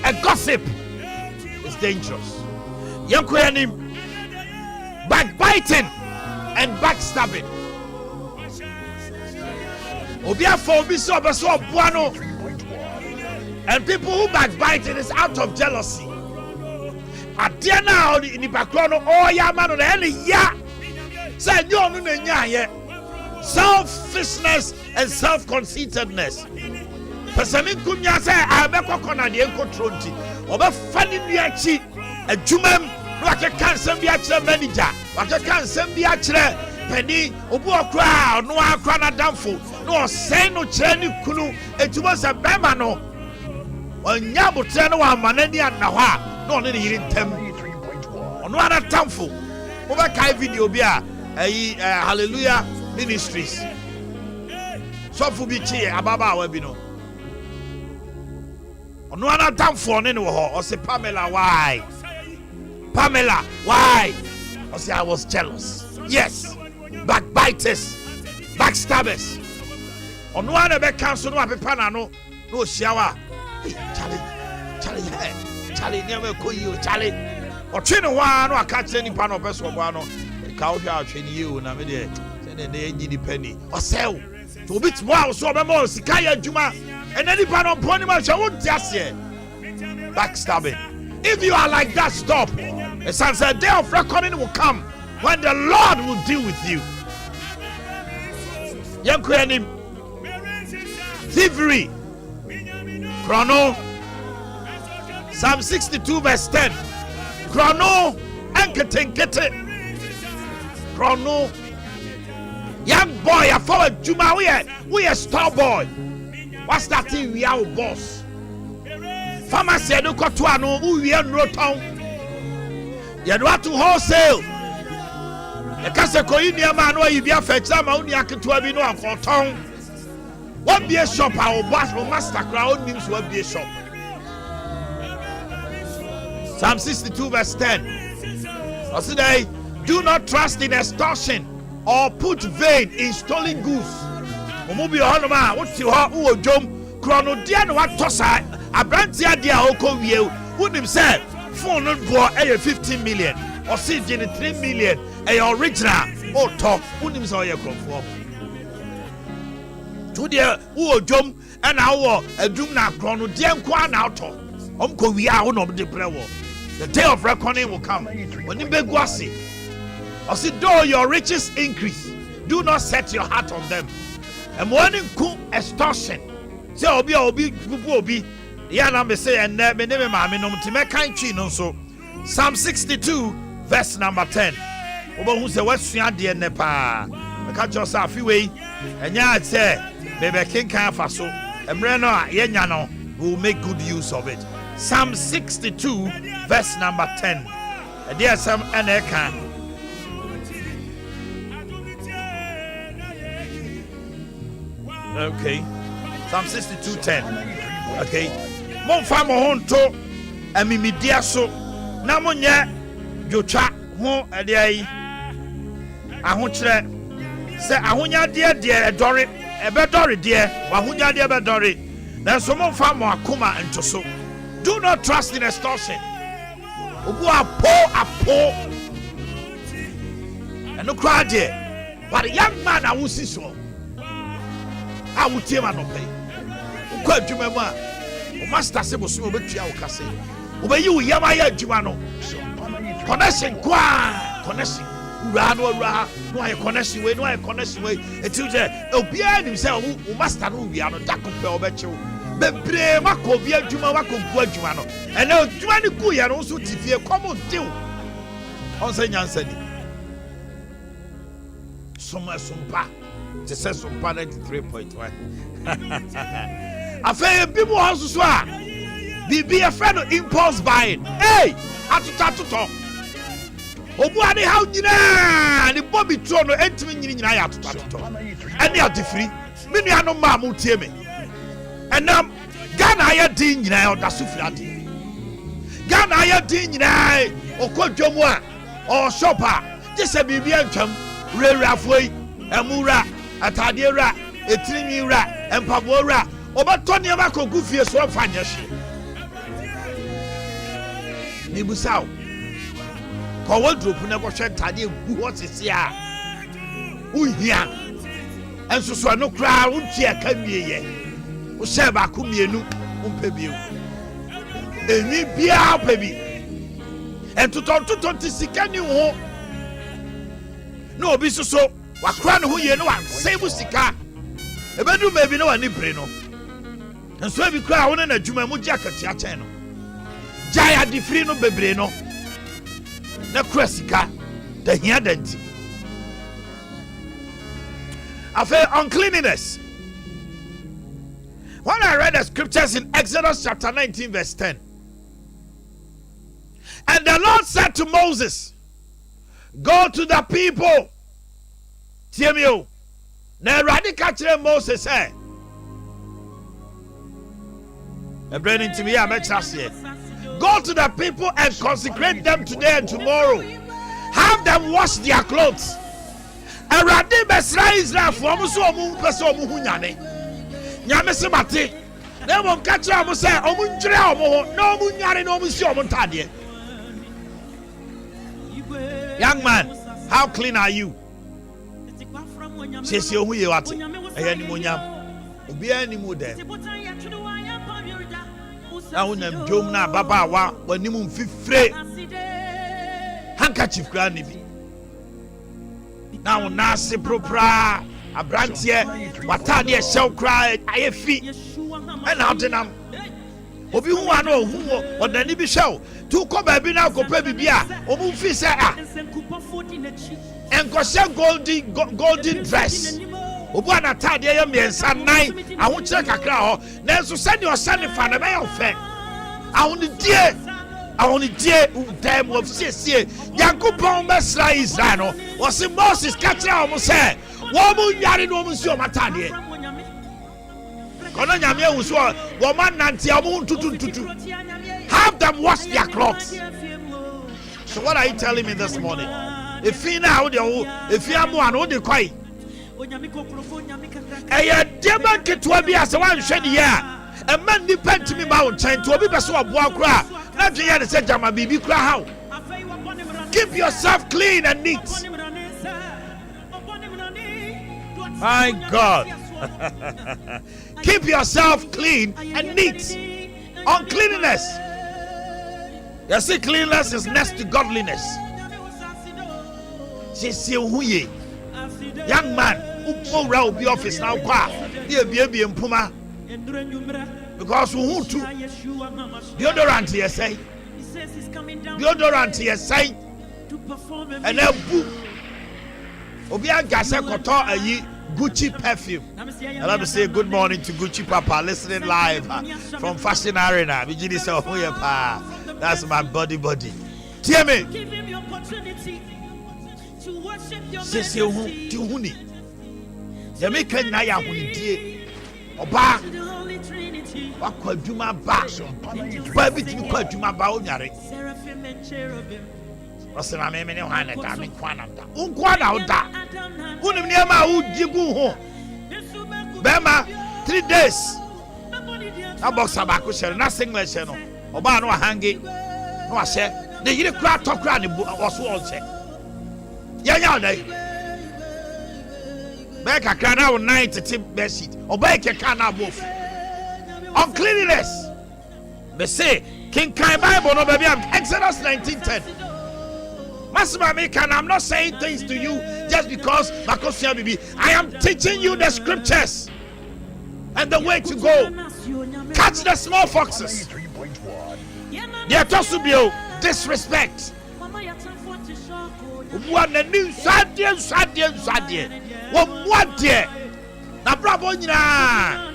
A gossip is dangerous. Yankoyanim, backbiting and backstabbing. Obia for biso beso buano. And people who backbite it is out of jealousy. Adiana in the background, oh ya man on any ya. Say no no nya. Selfishness and self-conceitedness. Persami kunya say abeko kona de enkontronti. Oba fani nuachi adwumam no akeka nsem bi akire manager. Akeka nsem bi akire pani obu okra no akra na damfo. No say no kire ni kunu etuma se bema no. Onya botre no wa manani anahwa no ne yiri ntem. Ono ana damfo. Oba kai video bi a hallelujah ministries. So for be chi ababa wa bi no. Ono ana damfo ne wo ho. O say Pamela why? Pamela why? O say I was jealous. Yes. Backbiters, backstabbers. Ono ana be cancel no apepa na no shiawa. Charlie never call you Charlie. Or train one or catch any pan of best one. Cow here train you and I'm there. Send a day penny or sell to bit wow so more Sikaya Juma and any pan on Ponyma. I won't just say backstabbing. If you are like that, stop. A sunset day of reckoning will come when the Lord will deal with you. Young Quenim thievery. Chrono Psalm 62 verse 10. Chrono Anketenkete. Chrono young boy, I follow Juma. We are star boy. What's that thing we are boss? Pharmacy no kotuano, we are no town. You know to wholesale. The Casako India man where you be a fetch some only I can to have no for town. What be a shop, our boss will master crowd names will be a shop. Psalm 62 verse 10. Today, do not trust in extortion or put vain in stolen goods. Omubi Honoma, what's your heart? Who jump? Chronodian what tossa? A branch idea, Oko View, who himself, phone for 15 million or 3 million, a original or talk, who himself for. To the who jump and our a doom now chrono dear quan out of Uncle we are one of the prayer. The day of reckoning will come when you beg wasi. Or see, though your riches increase, do not set your heart on them. And when you come extortion, say obi the anam say and me name mammy no to make kind chin so. Psalm 62 verse number 10. Obo who say what's your dear nepa. I catch yourself away and ya say baby king can faso and breno yenyano will make good use of it. Psalm 62 verse number 10. And there some aneka. Okay. Psalm 62:10. Okay. Mon famo honto amimidia so na monye dwotwa ho ade ayi ahokyere se ahonya de edore ebedore de wahonya de ebedore na so mon famo akoma ntoso. Do not trust in extortion. Obu apo and no cry there. But a young man I will see so. I will tell man no pay. Quite you remember. Master Sebo so betua okase. Obe you yamaya adwuma connection connection. Ura no aye connection we etu je obia nim say o master no wi ano dakope obeche bebre mako bia adwuma wakonku adwuma no ene adwuma ne ku ye no so tifie come deal on say nyansa ni soma sompa te say sompa 93.1 afei people house so a be a friend of impulse buying. Hey, atuto obu ade how nyina ni Bobby Trono entimi nyina ya atuto ene atifiri me nua no ma mu tie me enam Ghana ya din nyina o da sufri ade Ghana ya din nyina okodwomu a o shopper just bibi antwam rewra foi emura atade ra etirimi ra empabo ra obato ne ba kogu fie so fanya hye Mibusao. Ko wardrobe na ko hwe ntade gu ho sese a. Uhia. Enso so no kra wontua ka mieye. Wo hye ba ko mienu umpe biu. Eni bia pa bi. Entotontoton ti sika ni ho. No obi so wakra ne ho ye no wa save sika. Ebedu mebi no wani bre no. Enso bi kra wo na adwuma mu gya katia chen no. Jaya di free no bebre no. Na kra sika da hia danti. After uncleanliness. When I read the scriptures in Exodus chapter 19 verse 10. And the Lord said to Moses, go to the people. Tiemio. Na radical catch Moses said. To me, go to the people and consecrate them today and tomorrow. Have them wash their clothes. And Radi Besra Israel for Musu Peso Muhunyane. Yamese Mate. They won't catch up and say, Omunjra, no Munyari, no Monsieur Montadier. Young man, how clean are you? Says you who you are. Now when I'm jom na baba wa when you move free handkerchief granny. Now nasi propra a branch here, watadia shell cry, I feet and out in them. Obi who I know who or the nibi show to come baby now go baby beer or move fish and go sell golden dress. Obuana tadia me and san nine. I won't check a crowd. Then so send your son if I may offend. I only dear damn of CC. Yankupon Mesra Israel was in Moses catching almost said, woman yari no monsieur Matadi. Konanya was woman Nancy Amun to have them wash their clothes. So what are you telling me this morning? If you now, if you are one, what do you call it? A demon kit will be as a one shed here. A man depend to me about trying to be so a boy cry. Not the other said, Jama baby cry how. Keep yourself clean and neat. My God. Keep yourself clean and neat. Uncleanliness. You see, cleanliness is next to godliness. She see who ye. Young man, who pull round the office now, baby and Puma. Because who to deodorant here say, deodorant here say, and then book. Obia Gasa Koto a Gucci perfume. And let me say good morning to Gucci Papa, listening live from Fashion Arena. That's my body. Hear me. Sisi huni Jamaica na ya huni oba wakwa adwuma ba bitimi kwa adwuma ba onyare osema me ne hwana da me kwana da unkwana oda unim ne ma ujigu ho bema 3 days na boxa ba ko shere na singlet she no oba no hangi no ahye ne yire kura tokura ne oso onche yanya odai make a can now night to tip bed sheet or bake a can now both uncleanliness. They say King Kai Bible no baby Exodus 19:10. Masima make and I'm not saying things to you just because I am teaching you the scriptures and the way to go. Catch the small foxes. They are supposed to be disrespect. One and new sadie. What dear? Na bravo nyina.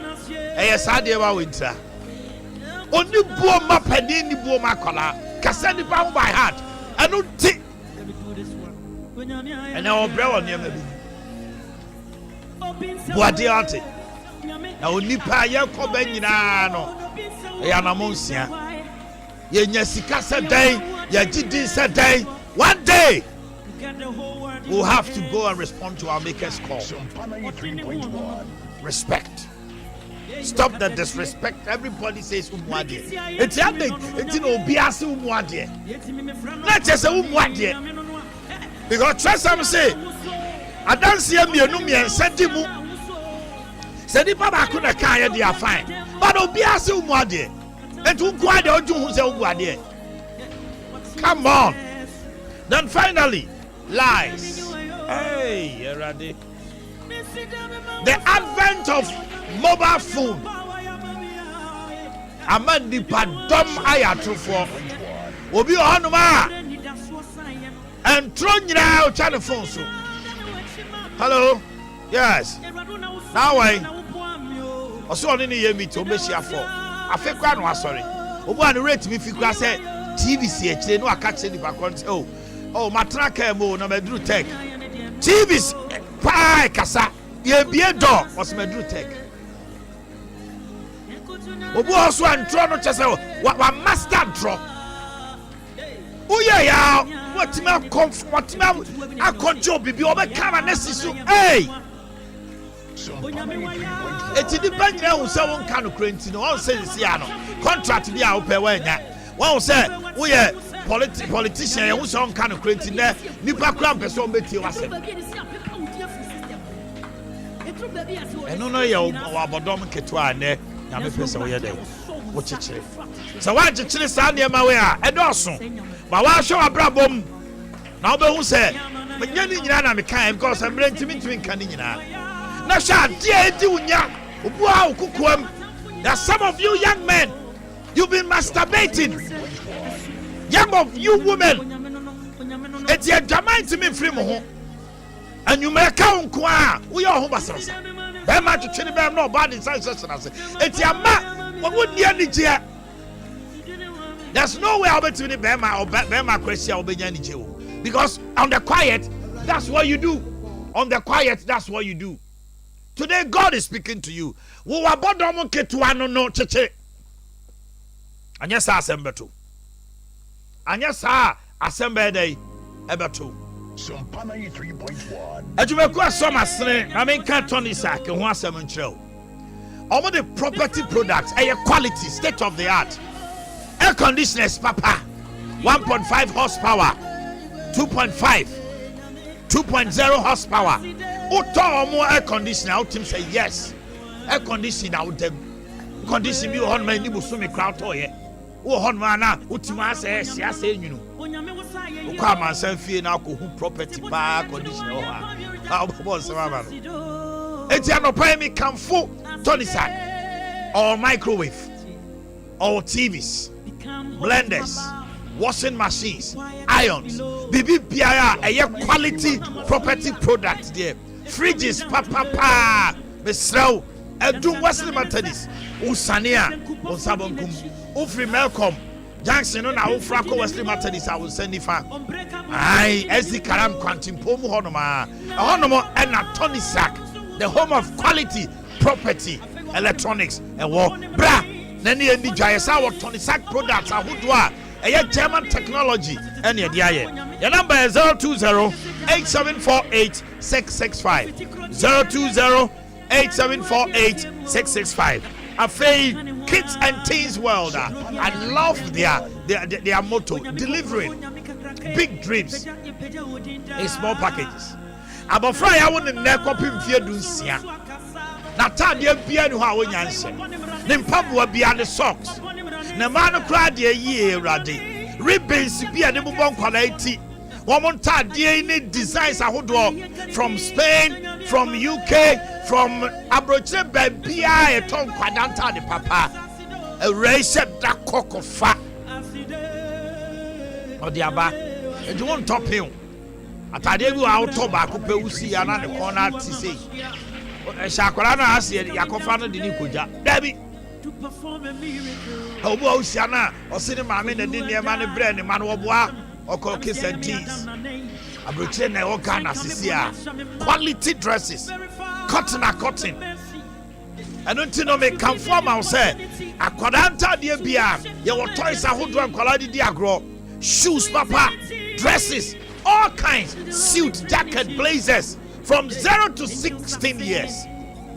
Sadie wa winter. Oni buo ma padi ni buo ma kola. Kasa ni ba by heart. Anu ti. And now bravo near me. Boade ante. Na oni pa ye ko ba nyina no. Ya na monsia. Ye nya sika se dan, ye gidi se dan. One day we'll have to go and respond to our Maker's call. Respect. Stop the disrespect. Everybody says umwade. It's happening. It's no bias umwade. Not just a umwade. Because trust them say, I don't see me no me and send him. Said the Baba couldn't carry they are fine. But no bias umwade. And to quite the oju who say umwade. Come on. Then finally, lies. Hey, you're ready. The advent of mobile phone. Amandi padom ayatufo. Obi ohanuma. And throw now channel phone so. Hello? Yes. Now I. Also on any year meet Obesia for. I feel quite no sorry. Obo an rate me fikura say TV see no aka che ni bakon say oh my tracker mo na medru tech. TV's pie kasa. Ye bie door was medru tech. Obo also and draw no chese wa master draw. Uye ya what me I control bibi obeka na nesisu hey. Eti di banyina hu se won kan krenti no won say sia no contract bi a wo pe wa nya won say wo ye politician ye hu se won kan krenti na nipa kra mpese won betie wase eno no ye wa bodom ketwa ne nya me pese wo ye de wo chechire so wa chechire sa ne ma we a edoso ba wa hwe abrabom na wo be hu se menya ni nyina na me kan because am rent me twin kan ni nyina. There's some of you young men, you've been masturbating. Young of you women, it's your domain to me free mo. And you may count qua. We are home. Very much to train them no bad in science. It's your man. What would you there's no way I'll be to the Bema or Bema Christian or Benyan. Because on the quiet, that's what you do. On the quiet, that's what you do. Today, God is speaking to you. Wo wabodomo ketuano no cheche. Anya sa asembe to. Anya sa asembe dey ebeto. Sompana 3.1. Ajumeku asoma sene. I mean can Tony Sack ho asem nchrew. All the property products, quality, state of the art. Air conditioners, papa. 1.5 horsepower. 2.5. 2.0 horsepower. Uto more air conditioner out him say yes. Air conditioner out them. Condition you on my nibu sumi crowd toye. O hon mana utima say yes you know. Come and send fee now ko property pa conditioner o ha. How about sama. Eti no pay me can full Tony Sack or microwave or TVs, blenders, washing machines, irons, bibi biara a quality property product there. Fridges, papa, Mesrao, Edum Wesley Methodist, Usania, Usabonkum, Ufri Melcom, Junction on our Franco Wesley Methodist, I will send if I as the Karam Quantum Pomu Honoma, Honomo and Tony Sack, the home of quality property, electronics, and war. Bra, Nani and the Jayasa, Tony Sack products are Hudwa. A German technology and your your number is 020-8748-665 020-8748-665. I feel kids and teens world. I love their motto, delivering big dreams in small packages. About Friday, I want to neck up in fear dunsia. Natalia Piano, how we answer. Then Pabua beyond the socks. Namano cried a year, Raddy. Ribbons be a new one quality. Woman tad any designs I would from Spain, from UK, from Abroche Babia, a tongue quadanta de papa. A race that cock of fat. Or the Abba, and you won't top him. At a day, out tobacco, Peusi, and on the corner to say. Shakolana has said, Yakofana Dinikuja. Debbie. To perform a miracle. Oh, Oceana, or cinema, men and Indian man and bread, and man or bois, or cookies and teas. A Britain, all kind of quality dresses, cotton. I don't know, make come from our say. A quadanta dear beer, your toys are who drunk quality diagro, shoes, papa, dresses, all kinds, suit, jacket, blazers, from 0 to 16 years.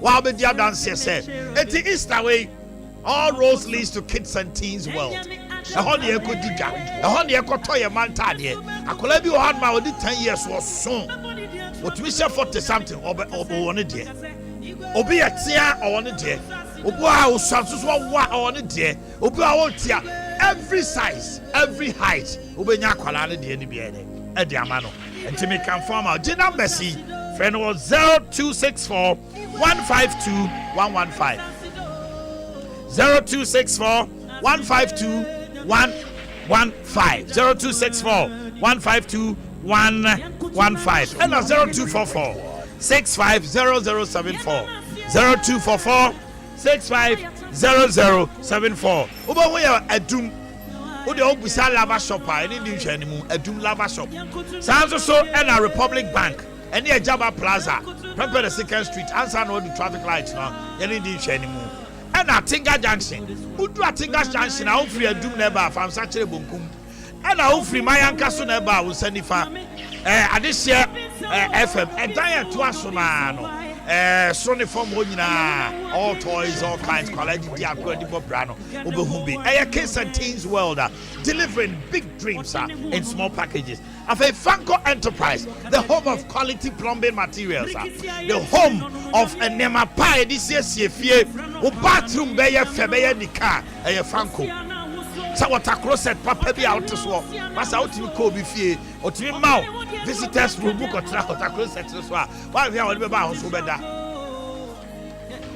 While be the dance say, it's Easter way. All roads leads to kids and teens world. A honey echo digger, a honey echo toy a man taddy. I could have you had my 10 years was soon. What we say 40 something or one a day. Obi a tear or one a day. Obo Sansus one a day. Obo tear every size, every height. Obenya Qualana de NBA at the Amano. And to make confirm our Gina Messi, friend was 0264 152 115. 0264 152 115. 0264 152 115. And 0244 650074. 0244 650074. Uba we are a doom. Ode obusa lava shop any new chanimu a doom lava shop. Sounds so and a Republic Bank. Any a Java Plaza. Prepare the 2nd Street. Answer no the traffic lights now. Any new chanimu. And a Tinga Junction. Who do a Tinga Junction? I free a doom never from such a bunkum. And I free my Ancasu never will send if I this year FM and Diane Tuasumano. Sonny from Wunina, all toys, all kinds, quality, incredible brano, Ubahumbi, a kids and teens world, delivering big dreams in small packages. Of a Funko Enterprise, the home of quality plumbing materials, the home of a Nema Pie, this year's year, or bathroom bear, Fabia, the car, a Funko. So what a closet, Papa be out to swap, pass out to Kobe Fee, or to your mouth. Visitors will book or travel to closet to swap. Why we are about so better?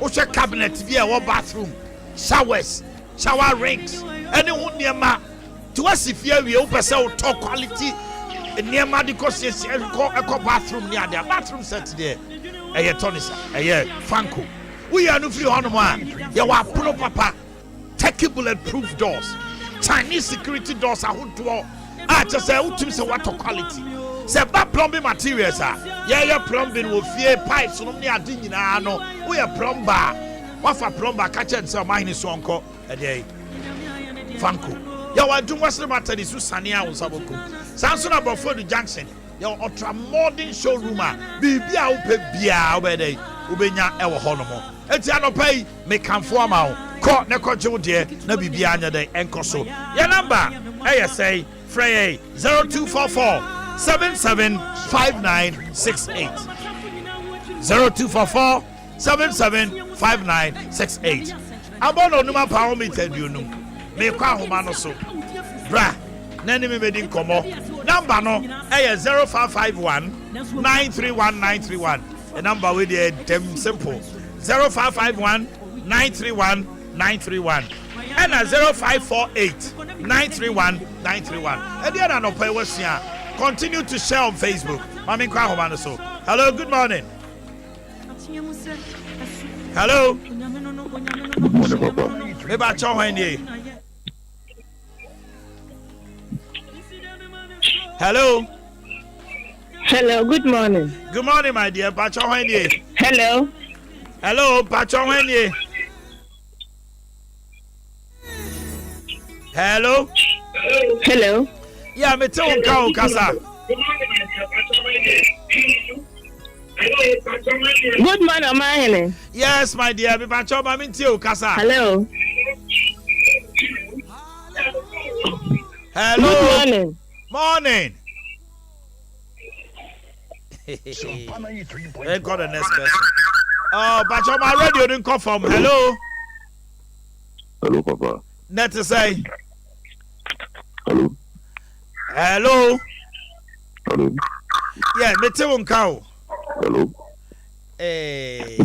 Ocean cabinet, via or bathroom, showers, shower rings, anyone near ma. To us, if you open so top quality, near medical eco bathroom near their bathroom set there. A year Tonisa, a year Franco. We are no free on one. You are pro papa, take bulletproof doors. Chinese security doors are who to all. I just say, what quality? Say, but plumbing materials are. Yeah, plumbing will fear pipes. No, we are plumber. What for plumber? Catch and sell mine is uncle a day. Funko. You are doing what's the matter? This is Sania or Saboku. Samson about for the junction. Your ultra modern showroom. Be out, be out, Ubenya, our honomo. It's an pay, make come for my court, Neko Jodia, no be behind the Encoso. Your number, ASA, Frey 0244 775968. 0244 775968. I'm on Numa Power Meter, you know. Make Humano so. Bra, Nanny Medin Como. Number no, 0551 931 931. A number with the damn simple 0551 931 931 and a 0548 931 931. And the other no pay was here. Continue to share on Facebook. Mami Kwahomano so. Hello, good morning. Hello. Maybe I saw Hello. Hello, good morning. Good morning, my dear. Pacho Wendy. Hello. Hello, Pacho Wendy. Hello. Hello. Yeah, me too. Kasa. Good morning, Omanhene. Yes, my dear. Me Pacho Mami too. Kasa. Hello. Hello. Good morning. Morning. They got the next person. Oh, but on my radio didn't come from. Hello. Hello, Papa. Net to say. Hello. Hello. Hello. Yeah, me too. Cow. Hello. Hey.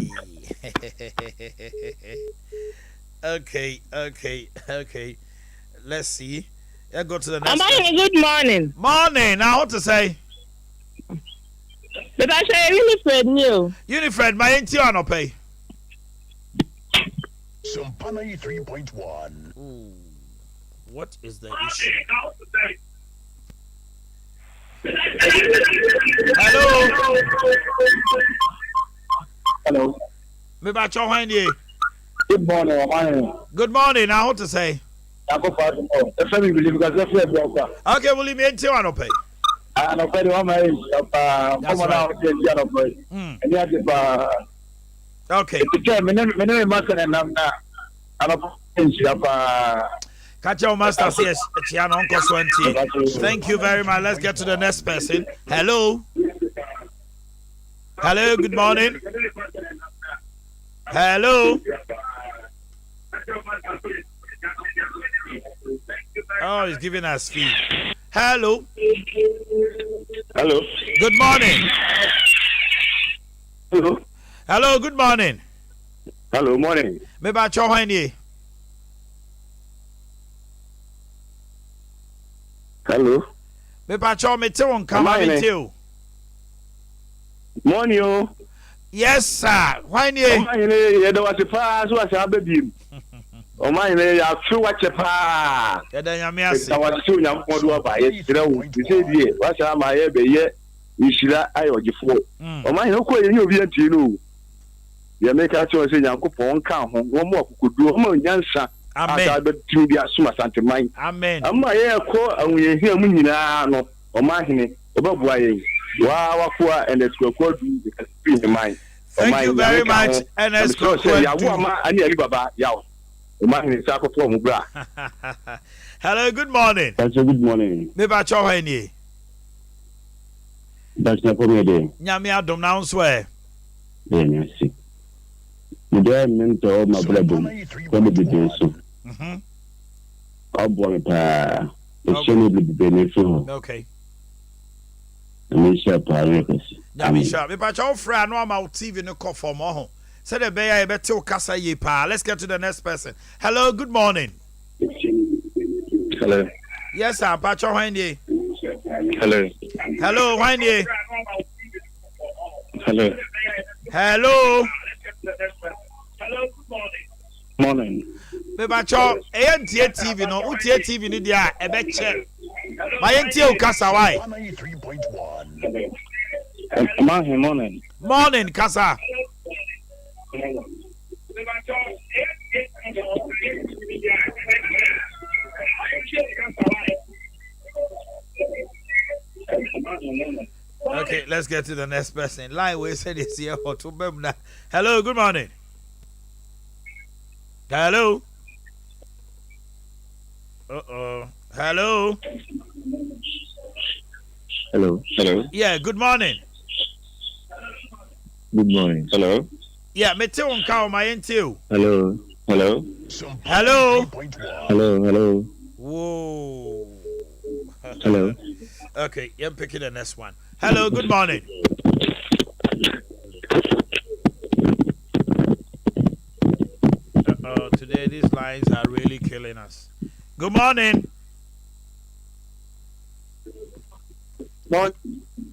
Okay. Let's see. I go to the next. Omanhene, good morning. Morning. Now what to say? But I say Winifred new. Unifred, my auntie on a pay. Sumpana 3.1. What is the issue? Hello. Hello. Me about your Wendy. Good morning, Omanhene. Good morning. Now what to say? I go for it. The family believe because the family broker. Okay, will you me auntie on a pay? And I pay the one my come on out here and the other boy. And the other Okay. Catch your master says Uncle Swanty. Thank you very much. Let's get to the next person. Hello. Hello, good morning. Hello. Oh, he's giving us feed. Hello. Hello. Good morning. Hello. Hello, good morning. Hello, morning. Maybe I show you. Hello. Maybe I show me too. Come on with you. Morning, yo. Yes, sir. Why you? Omanhene, there was a pass, was a baby. Omanhene, I feel what a pa. Yeah, then you I was soon young for what I said, what's my baby? You should I or you for. Omanhene, no question you be until you. You make a choice in Uncle Pong count, one more could do more Yansa. Amen. But to be a summer Santa Mine. Amen. I'm my air call and we hear me now. Omanhene, about why. Wow, and let's go for the mind. Thank you very much. And let's go for Hello, good morning. That's a good morning. Maybe I show you. That's not for me. Nyame adom na swear. Yeah, see. You don't mean to all my brother. Come to do so. I'll born it. It's only the benefit. Okay. Nyame sharp. If I show friend, no amount TV no call for more. Say the bear better kasa ye pa. Let's get to the next person. Hello, good morning. Hello. Yes, sir. Pacho Wendy. Hello. Hello, Wendy. Hello. Hello. Morning. Me Pacho, TV no. Utie TV ni dia e be check. My NTO kasa why? 103.1. Morning. Morning, kasa. Okay, let's get to the next person. Line we said it's here for two members. Hello, good morning. Hello. Hello. Hello. Hello. Yeah, good morning. Good morning. Hello. Yeah, me too on call my NTO. Hello. Hello. Hello. Hello. Hello. Whoa. Hello. Okay, I'm picking the next one. Hello, good morning. Today these lines are really killing us. Good morning.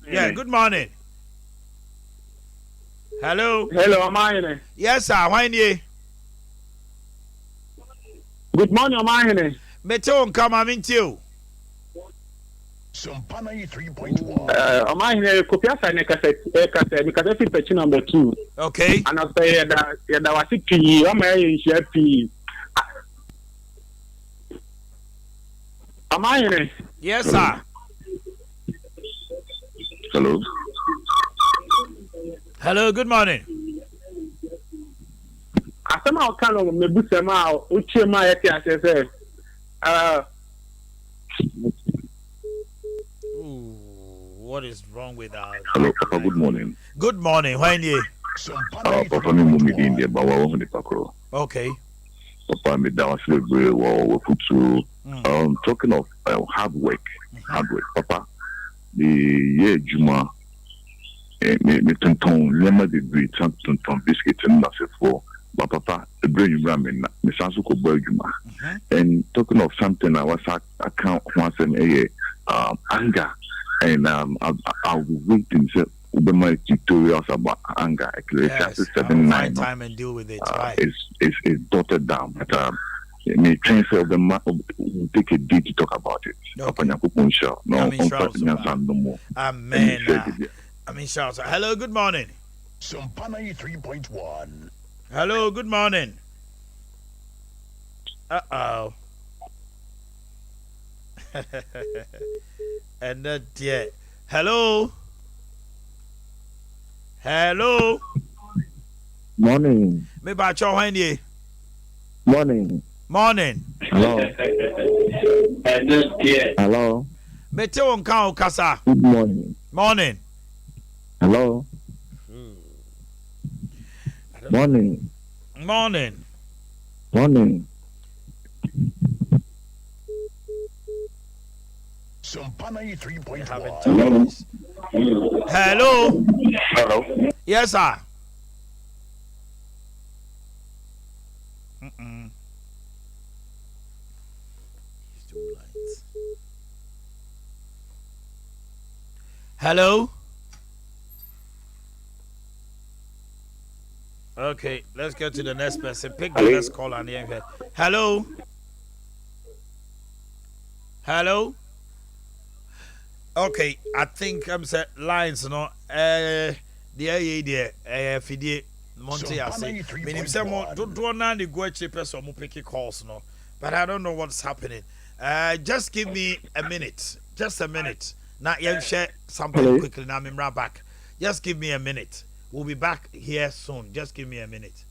Yeah, good morning. Hello. Hello, Omanhene. Yes, sir. Why you? Good morning, Omanhene. Meton come I'm into you. Sumpana 3.1. Omanhene, Kopiasa Nekase pitch number 2. Okay. And I say that was a key. I'm a share. Omanhene. Yes, sir. Hello. Hello, good morning. I somehow kind of maybe somehow Uchema say. What is wrong with our Hello, Papa. Good morning. Good morning. When you? Papa, me mumi di India, but wa ni pakro. Okay. Papa, me da was very well. Talking of hard work, Papa. The year Juma, me tonton lemma de breed, tonton biscuit and nothing for. But Papa, the brain ramen, me sansu ko boy Juma. And talking of something, I was account once and anger, and I'll be waiting to my tutorials about anger. Yes, find time and deal with it. Right. It's dotted down, but may transfer of the take a day to talk about it. Amen. Hello, good morning. Sumpana 3.1. Hello, good morning. Uh-oh. And that yeah. Hello. Morning. Me ba cho hwan nie. Morning. Morning. Hello. Hello. Me te won kan o kasa. Good morning. Morning. Hello. Morning. Morning. Morning. Sumpana 3.1. Hello. Hello. Yes, sir. Hello. Okay, let's get to the next person. Pick the next call and here. Hello. Hello. Okay, I think I'm set lines no. The fidie Monte I say. Meaning some more don't na the go cheap person mo pick calls no. But I don't know what's happening. Just give me a minute. Just a minute. Now you share something quickly. Now I'm right back. Just give me a minute. We'll be back here soon. Just give me a minute.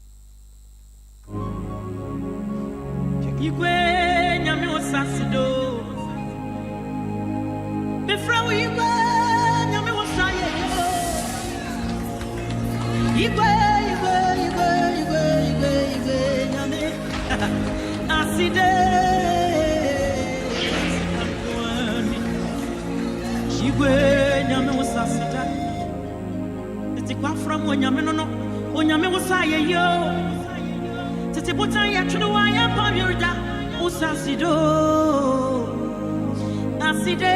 From when you're no, when you're Messiah, yo. Titi Butaya to the wire, Pamurda, Usasido, Aside.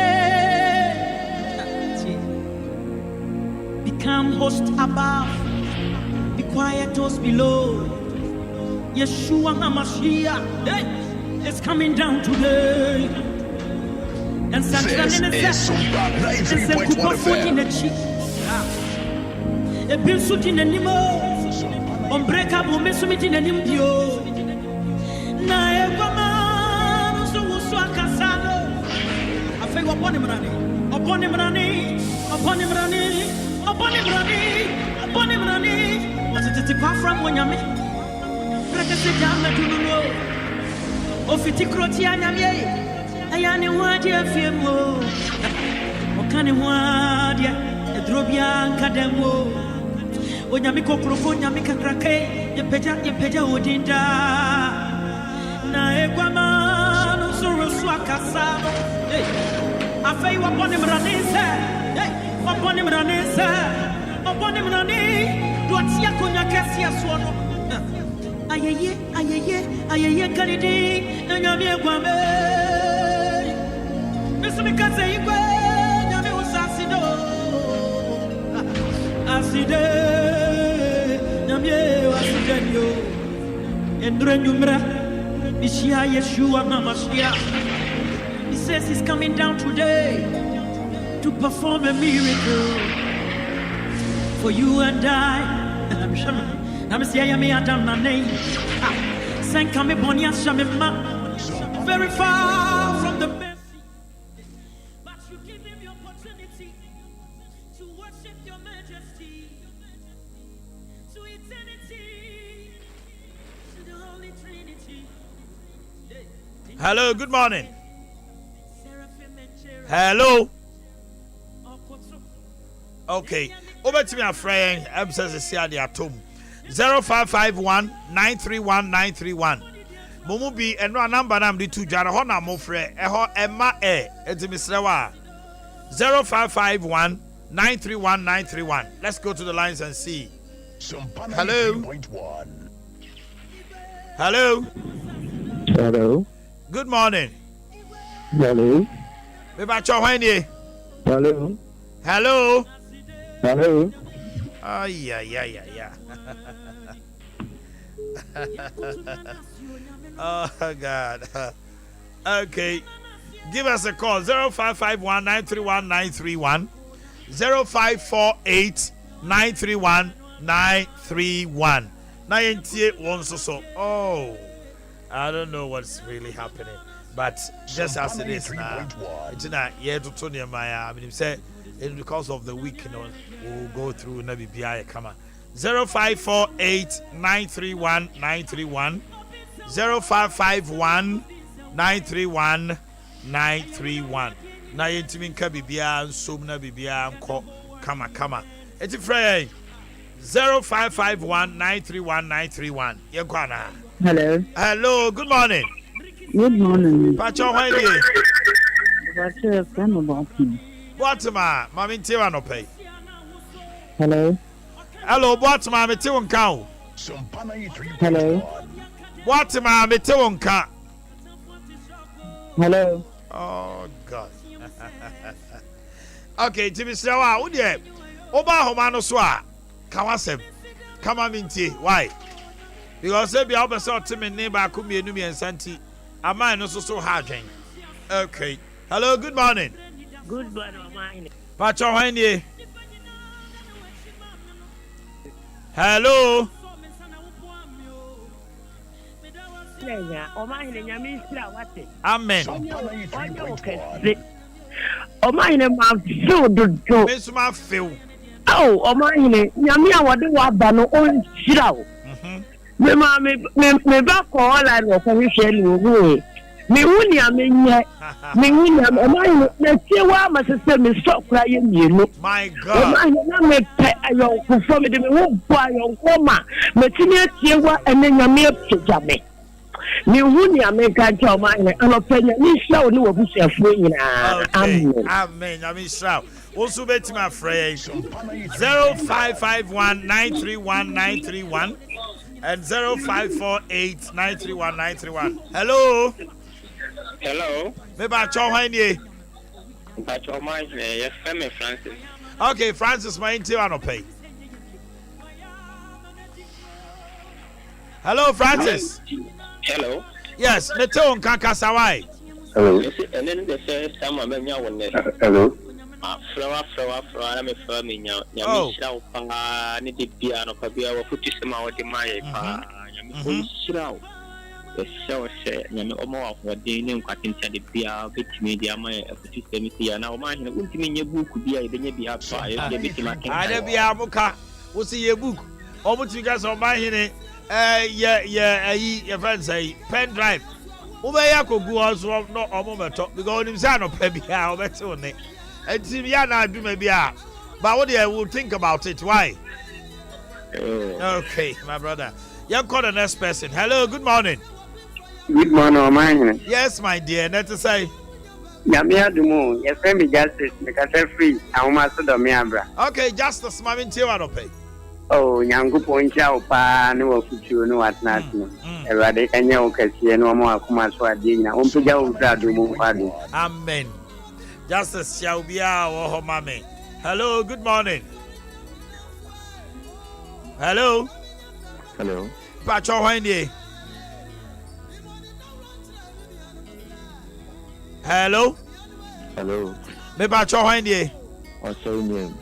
Become host above, be quiet those below. Yeshua Hamashiach, it's coming down today. And such an innocent, it's a coupon in the cheek. A bill in animo, unbreakable message in an impio. Naequaman, so was so casado. I feel upon him running, upon him running, upon him running, upon him running, upon him running. Was it a tip from when you met? Breakfast down to know. Of it, Crotiana, I am one dear film. What can you want? A drobian cademo. Onyamiko krofo nyamika krake ye peja odinda na egwama no soro so akasa afei wapone mranise wapone mranise wapone mrani dotia konya kesi aso no ayeye kanidi na nyame egwame mesumikaze igwe nyame usasido aside He says he's coming down today to perform a miracle for you and I. I'm very far from the mercy, but you give him the opportunity to worship your majesty. To eternity, to the Holy Trinity. Hello, good morning. Hello. Okay. Over to me, a friend. I'm says it's here the atom. 0551 931 931. Mumubi and no number nam di two jara hona mo frɛ ɛhɔ ɛma eti misrewa 0551 931 931. Let's go to the lines and see. Hello. Hello. Hello. Good morning. Hello. Hello. Hello. Hello. Yeah. Oh God. Okay. Give us a call 0551 931 931 0548 931 931 981 so. Oh, I don't know what's really happening, but just as it is now, it's not yet to Tony Maya. I mean, say it's because of the week, you know, we'll go through Nabi Biya Kama. 0548-931-931 0551-931-931 na yentimi nka bibia nsom na bibia nko kama eti frey 0551-931-931 yekwana. Hello, good morning. Good morning. Pacho hwanye. Pacho from Boakye. Boatma, mami ntiwa no pay. Hello. Hello, Boatma, me tiwo nka o. Hello. Boatma, me tiwo nka. Hello. Oh God. Okay, Timmy Sawa, wo de oba homa no so a kawasem. Kama mintie. Why? Because be able to tell me neighbor could be a santi. A man also so hard. Okay. Hello, good morning. Good morning, Omanhene. Pacho hwanye. Hello. Omanhene nyame sira wate. Amen. Omanhene ma feel do. Me so ma feel. Oh, Omanhene nyame a wode wa ba no on sira wo. Me ba ko la no ko hwe ni wo. Me wuni amenya. Me wuni Omanhene na tiewa masese me sokura ye mienu. My God. Omanhene na me pe ayo ko fo me de me wo bo ayo ko ma. Me tini tiewa ene nyame pejame. Me wuni ameka cha Omanhene anopenya ni sha oni wo busuafo nyina. Amen. Amen. Nyame sha. Also bet my friend 0551-931-931 and 0548-931-931. Hello. Hello. Me ba cho hwanye. Pacho Omanhene, yes, Femi Francis. Okay, Francis, my inti no pay. Hello, Francis. Hello. Yes, me tell on Kankasawai. Hello. And then the first time I met you one day. Hello. Flower, I'm a farming now. Oh. Need the piano, Pabia, or put some out in my shroud. The show said, Yamo of what they knew, cutting the beer, bit media, my system here. Now, mine, wouldn't mean your book could be a be up by I never be amuka. What's your book? Almost you guys on my hine. Your friends say pen drive. Ubaya ko go also no omometo because him say no pe bia obeto ne. Enti bia na adu me bia. But what do you will think about it? Why? Okay, my brother. You call the next person. Hello, good morning. Good morning, Omanhene. Yes, my dear. Let us say. Nyame adumu, your friend be justice, make us free. I want to do me abra. Okay, justice, mami ntiwa no pay. Oh, nyangu poncha opa ni wo futu no atnat no. Ewade kanya o kase no mo akoma so ade nyina. O mpja o bra do mu kwado. Amen. Justice shall be our mame. Hello, good morning. Hello. Hello. Pacho hwanye. Hello. Hello. Me pacho hwanye. What's your name?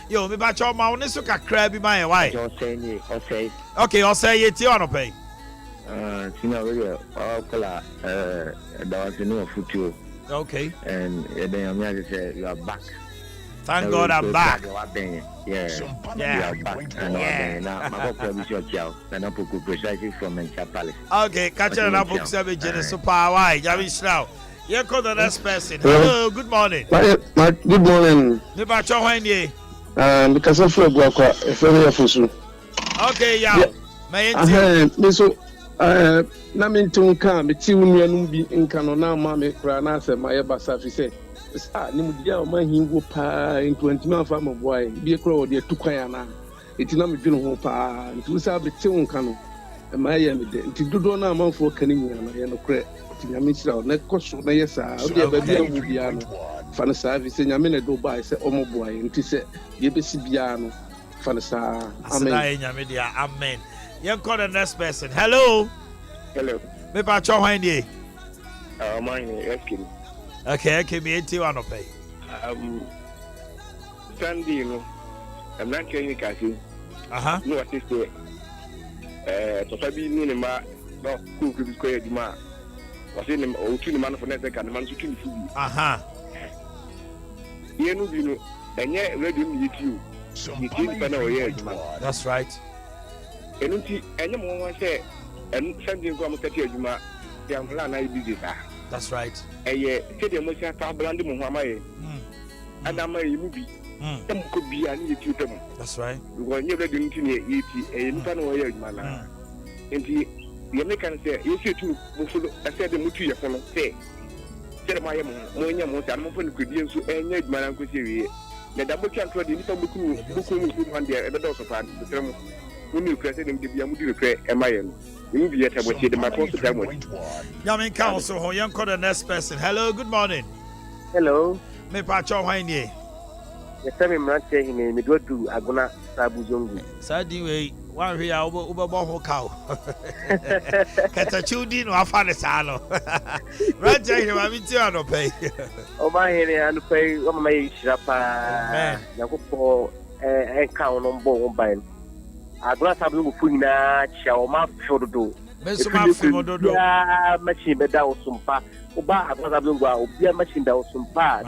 Yo, me pacho ma woni so kakra bi ma ye why? Okay. Okay, I'll say it you no pay. Sina we call that was no futu. Okay. And then I'm here to say you are back. Thank God I'm back. Yeah. You are back. And now my promise your child. And I'm precisely from Palace. Okay, catch na book 7 Genesis super why? Javi now. Here call the next person. Hello, good morning. Good morning. Me pacho hwanye. Because of Boakye, very fusu. Okay, yeah. My inti. So na me ntun ka me ti wunu anu bi nka no na ma me kura na se ma ye basa fi se ni mu dia o ma hingo pa into antima fa ma boy bi kura o de tukwan ya na eti na me dwene ho pa nti sa be ti nka no ma ye me de nti dodo na amanfo ka ni nyina na ye no kura ti nyame sira o na koso na ye sa o de ba bia mu bia no fa na sa fi se nyame na do ba se o mo boy nti se ye be si bia no fa na sa amen. Amen. You call the next person. Hello. Hello. Me pa cho hwanye. Omanhene, yes, kid. Okay, me enti wa no pay. Sunday, no. I'm not training kasi. No assist to Sabi ni ma no cook this ko di ma. Wasi ni o tu ni man for net ka ni man tu ni fu. Aha. Ye no bi no enye radio ni yitu. That's right. That's right. That's right. You make an say, you see to I said the mutu ya from say. Said my mom, I'm could use to any man could see. The double chance for the little book one day at the door of the term. When you press him to be a moody repair, am I? You will be at my post. Yamin Council, young call the next person. Hello, good morning. Hello. Me Pacho Omanhene. The same man saying me go to Agona Sabuzongu. Sadi way, one here over Boho cow. Catachudi no afane sano. Right here, I'm in Tiano pay. Omanhene and pay my shapa. Nakupo and count on Bombay. Agona Sabuzuna, Chawma Shodo. Mesuma Fimodo, machine bedow sumpa. Oba Agona Obia machine down sumpa.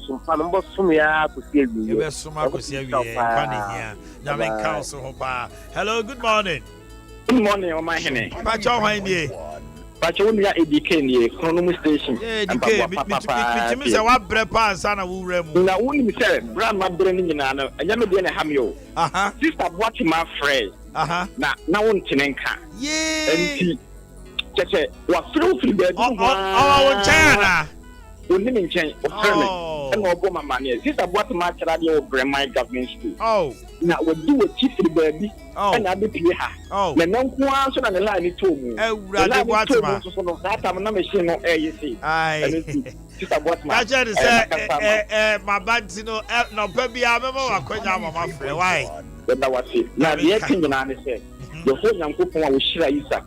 Sumpa number Sumia to see you. Suma to see you. Yamin Council. Hello, good morning. Good morning, Omanhene. Pacho Omanhene. Pachonia Edikeni, Chronom Station. Me say what brepa sana wu remu. Na woni say grandma brani nyina no, anya no de na hamyo. Sister watch my friend. Na won tinenka. Enti cheche wa free baby. Won China. Woni me nchen, o frame. And obo mama ne. Sister watch my child dey over my government school. Na we do a chief baby. And I be play her. Na nko an so na the line to mu. Ewurade Boatma. So no that time na machine no you see. Sister Boatma. I just say my banti no no pa bia me ma wakonya mama frɛ why. That was it. Na the thing na ne say. The whole Yankopon wo shira Isaac.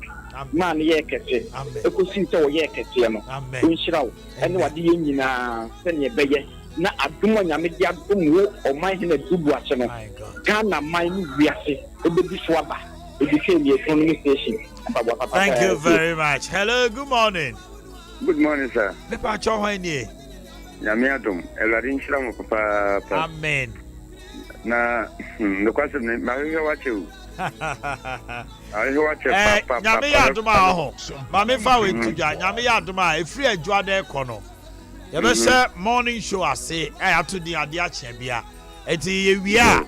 Man ye kete. Ekosi se wo ye kete no. Wo shira wo. Ene wade ye nyina se ne beye. Na aduma nyame dia dum wo Omanhene dubu ache no. Ghana man wiase. Thank you very much. Hello, good morning. Good morning, sir. Me Pacho Omanhene. Yamiadum, Eladin Shram Papa. Amen. Na the question is, I watch you. I watch Papa. Yamiaduma, Mammy Fawi to Yamiaduma, a free Juade Kono. You ever say morning show? I say, I have to the Adiachebia. It's we are.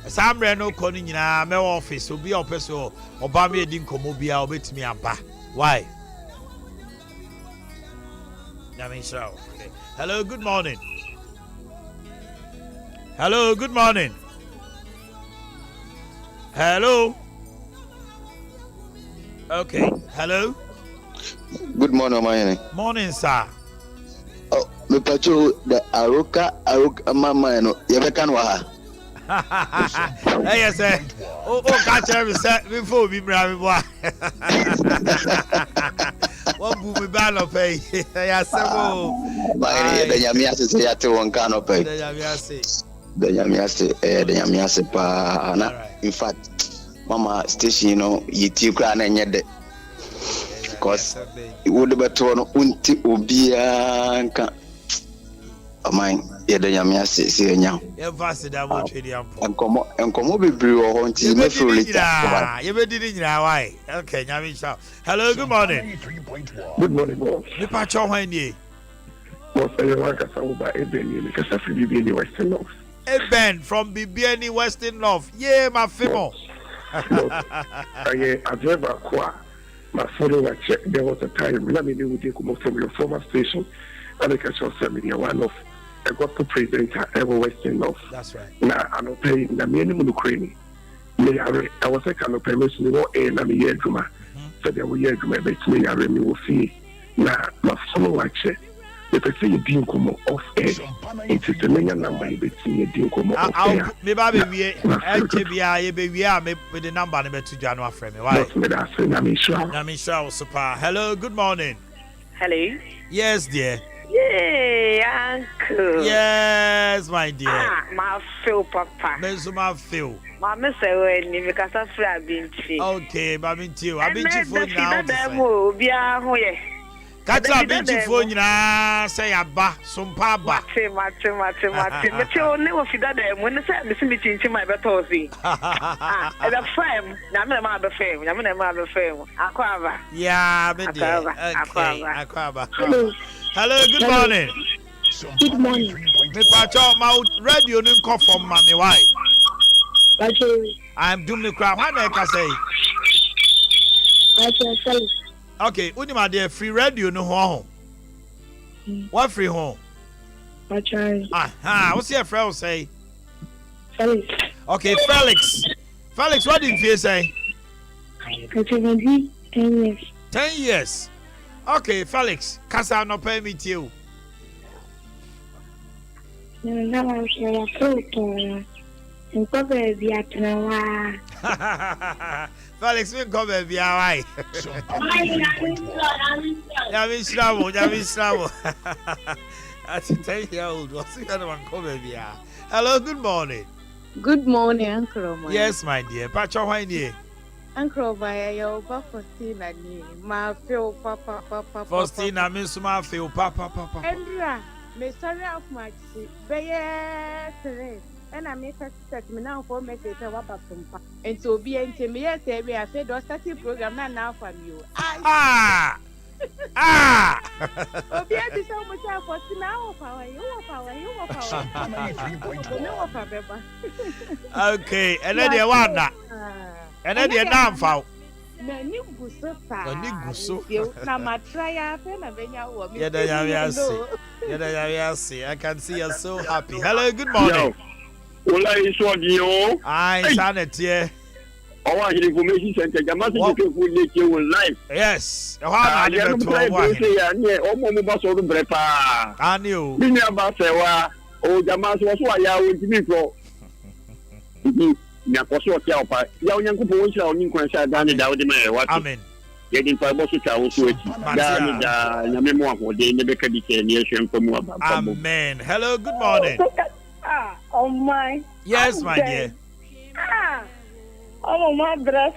Sam Reno calling in my office will be opposite or Obama didn't come over here with me and ba. Why? Okay. Hello, good morning. Hello, good morning. Hello. Okay. Hello. Good morning, Omanhene. Morning, sir. Oh, me pacho the Aroka mama no yebekan wa ha. Hey, sir. Oh, catch every set before we bring boy. What boom me ban of pay? Yes, sir. The Yamiase say at one can of pay. The Yamiase pa. In fact, Mama station, you know, you cry and yet because it would be torn unti ubianka. Mine, yeah, the Yamiase say now. You're vast that will trade you. And come be brew or haunting. You never did it now. Why? Okay, Yamisha. Hello, good morning. Good morning, boss. The Pacho Omanhene. Boss, I like a sound by Eben because I feel you in Western North. Eben from Bibiani Western North. Yeah, my fimo. I drive a car. My follower check. There was a time. Let me know what you come from your former station. And I can show somebody one of. I got to present ever Western North. That's right. Now I'm not paying the minimum Ukraine. I was like, I'm not permission to go in and year to my. So there were years to my best me. I really will see. Now, my follower check. If I say you didn't come off air, it is the main number you see you didn't come off air. Maybe LGBI with the number to January frame. Why? Namisha Super. Hello, good morning. Hello. Yes, dear. Yeah, uncle. Yes, my dear. My Phil, Papa. My Phil. My Mr. Wendy, because I've been to. Okay, I've been to you. I've been to you for now. Kata binti phone na say aba sumpa ba. Mate. Me tell ne wo fida dem when say me see me chinchi my better see. Ah, the frame. Na me ma be frame. Akwaba. Yeah, be there. Okay. Akwaba. Hello, good morning. Good morning. Me pacho ma radio no come from mami why? I'm doing the crowd. How na ka say? Okay, unima dey free radio no ho. What free home? What's your friend say? Felix. Okay, Felix. Felix, what did you say? 10 years. 10 years. Okay, Felix. Kasa no pay me you. Felix, we come baby, why? Yavi Slavo. That's a 10-year-old. What's the other one come baby? Hello, good morning. Good morning, Uncle Omar. Yes, my dear. Pacho, why dear? Uncle Omar, you're Faustina, my feel papa. Faustina, Miss Ma feel papa. Andrea, me sorry of my today. And I make a set me now for message about some. And so be intimate, we have said, or starting program now from you. Obi adi so much for now power. You are power. Okay, and then the one that. And then the name foul. Many guso pa. Many guso. Na matraya fe na benya wo mi. Yeah, I can see you're so happy. Hello, good morning. Ola iso di o. Ai sanete. Omanhene information center jamasi ke fu le ke won live. Yes. E ha na le to Omanhene. Ya ni o mo ba so do bre pa. Ani o. Bi ni aba se wa o jamasi wo so aya o ti mi ko. Ni akoso ti a pa. Ya onyankopo won sha oni nkwan sha da ni da wo de me wa. Amen. Ye din pa bo so cha wo so ati. Da ni da nyame mo akode ne be ka di ke ni ehwe mpamu aba. Amen. Hello, good morning. Oh my. Yes, my dear. Oh my dress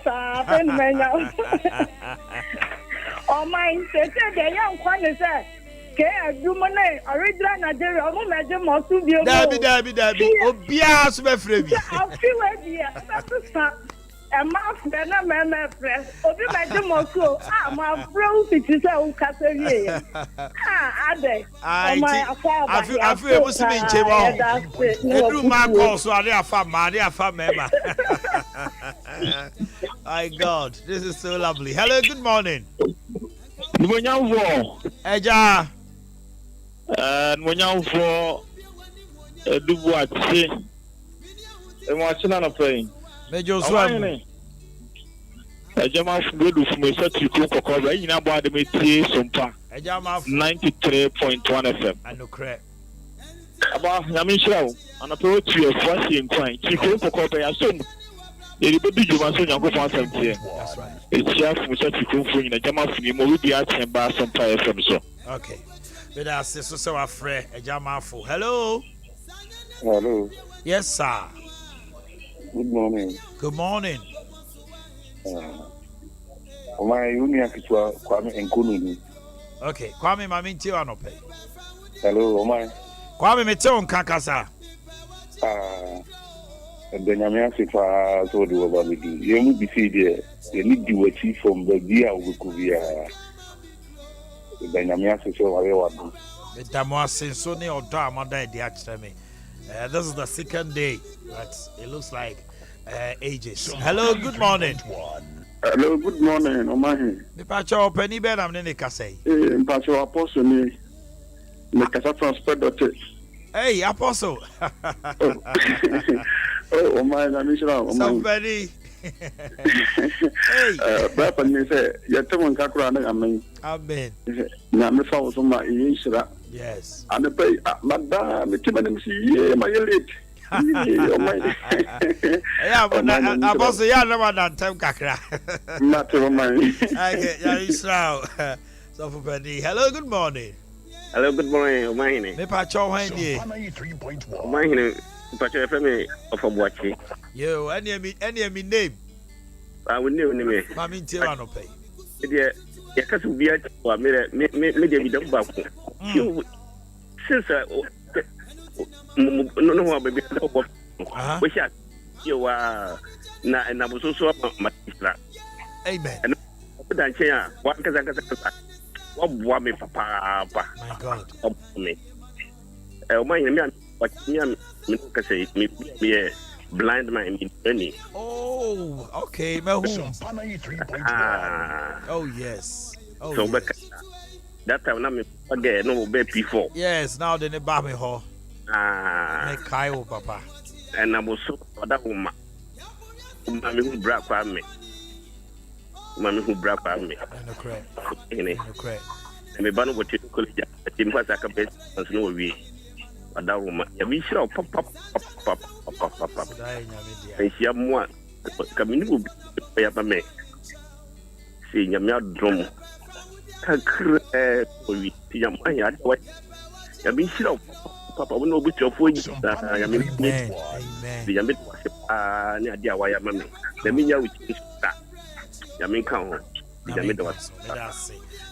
pen menya. Oh my, say the young one is ke aduma na original Nigeria o mo meje mo tu bi o. Dabi. Obia so be free bi. I feel like here. A mouth na meme press. Obi meje mo tu. Ma bro fit say o kasa wie. Ade. Oh my, I feel we see me chebo. Edu ma call so ade afa mema. My God, this is so lovely. Hello, good morning. Nmonyanfo. Eja. Nmonyanfo edubu ati. Emo achina na pray. Mejo so am. Ejama fudu fume sati ku kokoro yina bo ade metie sompa. Ejama 93.1 FM. Anokre. Aba nyame hirawo. Anape otu efuasi nkwan. Chiko kokoro ya som. Eri bedu juma so nyanko fa asante. That's right. Etia fume sati ku fu nyina jama funi mo wi dia temba sompa FM so. Okay. But I say so our friend Ejama fo. Hello. Hello. Yes, sir. Good morning. Good morning. My union kitwa Kwame Nkunu. Okay, Kwame mami nti anope. Hello, Omai. Kwame mete on kakasa. Benyame asifa so do over with you. You be see there. You need to achieve from the dia ukuvia. Benyame asifa wale wadu. Betamo asenso ne odo amada e dia kire me. This is the second day, but it looks like ages. Hello, good morning. Hello, good morning, Omanhene. Me pacho openi be na me ne kasai. Pacho apostle me kasa transport dot. Hey, apostle. Oh, Omanhene, I'm sure. Somebody. Hey. Brother, me say, you tell me kakura na amen. Amen. Na me fa so ma yishira. Yes. And the pay, madam, me tiba see my late. Yeah, but apostle, yeah, never done time kakra. Not to mind. Okay, yeah, Israel. So for Penny. Hello, good morning. Hello, good morning, Omanhene. Me pacho hanye. Omanhene, pacho FM of Boakye. Yo, any me name. I will know me. Mami nti wa no pay. Dear, ya kasu biya wa me da bidan ba ku since no wa be da ko ko sha cewa na buso so matisra amen dan ce ya wa kaza wa bua me papa my god me o man me me ka say me blind man in any. Oh, okay, me who? Oh yes. Oh so yes. That time na me again no be before. Yes, now the ba me ho. Me kai o papa. And I was so that woman. Mami who bra kwa me. Mami who bra kwa me. No correct. No correct. Me ba no go to college. Tim kwa saka best no we. That woman. Ya mi shira pop. And she am one. Community be ya me. See nyamya drum. We ya ya what. Ya mi shira papa we no bit of food. Ya mi amen. Ya mi ni adia wa ya mami. Na mi nya with that. Ya mi kan ho. Ya mi do what.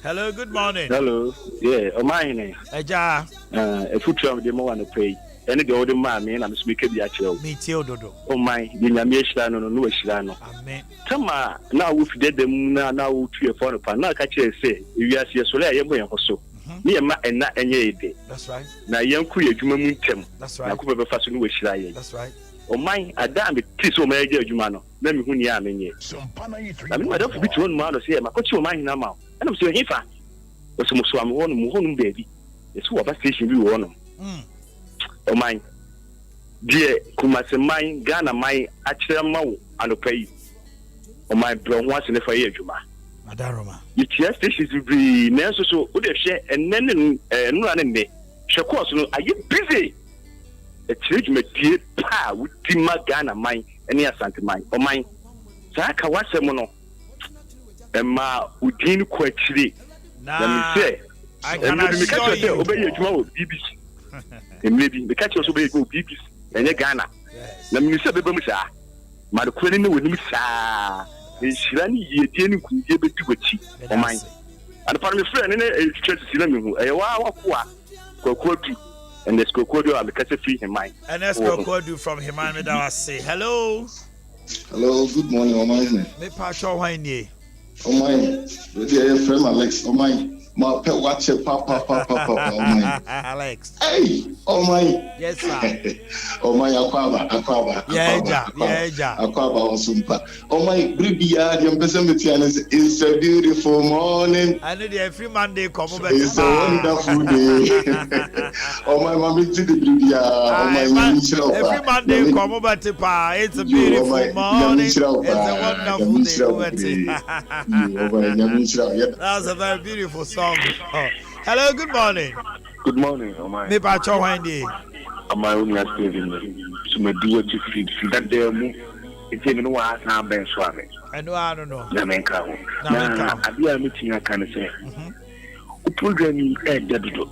Hello, good morning. Hello. Yeah, Omanhene. Eja. Future de mo wan pay. Any the old man me na me speak bi a chiro. Me tie ododo. Oh my, the nyame ehira no no ehira no. Amen. Tama na wo fi dedem na wo tue for no pa na ka kire say ewiase so le ayemo yen so. Me ma enna enye ede. That's right. Na yenku adwuma mu ntem. That's right. Na ko be fa so no ehira ye. That's right. Oh my, ada me ti so ma eje adwuma no. Na me hu ni a menye. Na me madam fi tuon ma no say ma ko chi Omanhene ma. Na me so hifa. O so mo so am ho no mo ho no baby. Eso wa ba station bi wo no. Oh my dear Kumasi mine Ghana my actual mau and pay oh my bro once in a fire juma Madaroma you just is be nurse so would have share and then no running day she course no are you busy a church me dear pa with Tima Ghana mine and yes Santa mine oh my Saka was a mono and ma udin quachiri let me say I can assure you obey your BBC maybe the catch also be go BBC and Ghana. Na minister be bamu sa. Ma de kwani ne woni sa. E shira ni ye die ni ku ye betu wachi. O man. And for me friend ne church sila me hu. E wa kokodu and the kokodu am catch free in mind. And let's kokodu from Himani that was say hello. Hello, good morning, Omanhene. Me pa show why ni. Omanhene. We dey friend Alex. Omanhene. My pet watch it, papa. Oh my, Alex. Hey, oh my. Yes, sir. Oh my, Aquaba. Yeah. Aquaba on Sumpa. Oh my, Bribia, the Ambassador, it's a beautiful morning. I know the every Monday come over. It's a wonderful day. Oh my, mommy, to the Bribia. Oh my, every Monday come over to Pa. It's a beautiful morning. It's a wonderful day. That's a very beautiful song. Oh. Hello, good morning. Good morning, Omai. Me pa cho windi. Omai uni asperin. So me do what you feel. That day mu. It's even wa na ben swame. I don't know. Na menka ho. Na abia meeting aka ne say. O program ni dedo.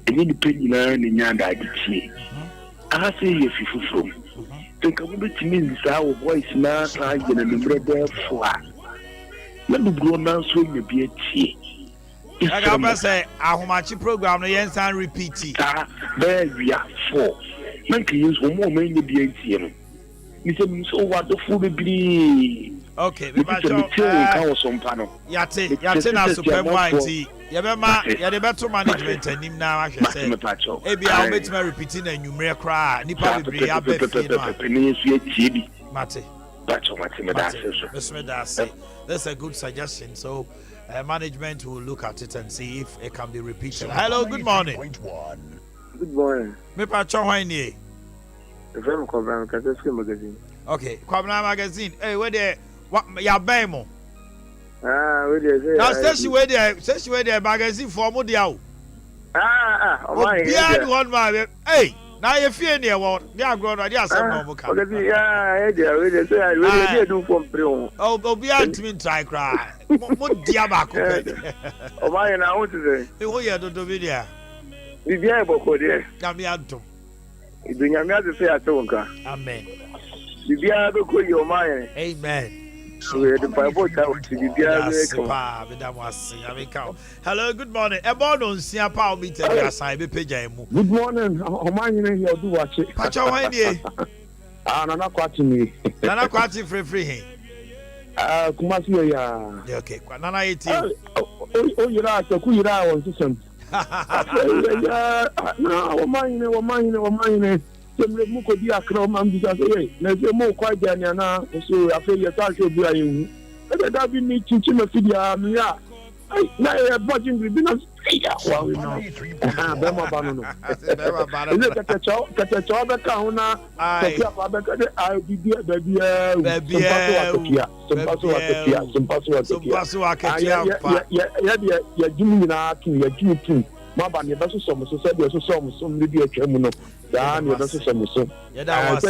Eni ni pe nyina ni nyanda agitie. Aha say ye fifufu. Tenka mo betimi nsa wo voice na ka gena number there for. Na do bro na so me bi atie. I got say ahomachi program no yen san repeat it. There we are for. Man can use one more main be atie. Ni say so what the food be. Okay, me ba cho. Yate na super white. Ya be ma ya de beto management anim na ahwe say. E bia o betima repeating na nwumre kra nipa bebre ya be fie no. Mate. That's a good suggestion. So management will look at it and see if it can be repeated. Hello, good morning. Good morning. Me pa cho hwan ni? The film Kwabra magazine. Okay, Kwabra magazine. Hey, where there ya ban mo? Where there. Now say she where there magazine for mo dia o. Oh my. One man. Hey. Now you feel near what? They are grown. They are some normal car. Yeah, we say do from pre. Oh, be out to me try cry. What diabako? Oh my, na what is it? Oh yeah, do video. Bibia boko there. Na me adom. Idunya me ade say atonka. Amen. Bibia do ko yo man. Amen. We the Bible count to be Hello, good morning. Ebono nsia pa obi te bia san be pagya mu. Good morning. Omanhene Yaw do watch it. Pacho wan die. Nana kwati ni. Nana kwati free he. Kumasi ya. Okay, kwa nana yeti. O yira ta ku yira won sisem. Na Omanhene. Semre mu ko di akra ma mbi sa say na se mo kwa jani na so afi ya ta so bi ayu. E da bi ni chinchi ma fi dia mi ya. Na e budget bi na ya wa we no. Be mo ba no no. Ile kete cho be ka ho na to ya pa be ka de ai bi dia be bia. Sempaso aketia. Ya jimi na kin ya jimi Maba ne beso so so said so so me bi atwa mu no da ne beso so so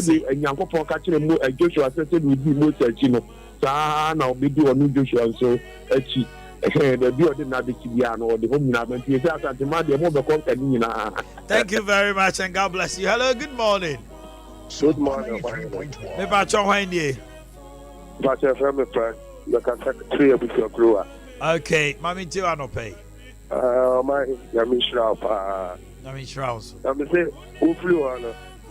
said Nyankopon ka kire mu Joshua said we bi mo tachi no sa na obi di onu Joshua so achi the bi odi na be tibia no odi hom na ban tie say asante ma de mo be kon kan ni na. Thank you very much and God bless you. Hello, good morning. Good morning. Me ba chon hwan die. Ba che from me friend. The secretary of your crew. Okay, mami ti wa no pay. My Yami Shrap. Yami Shrouds. I'm saying, who flew on?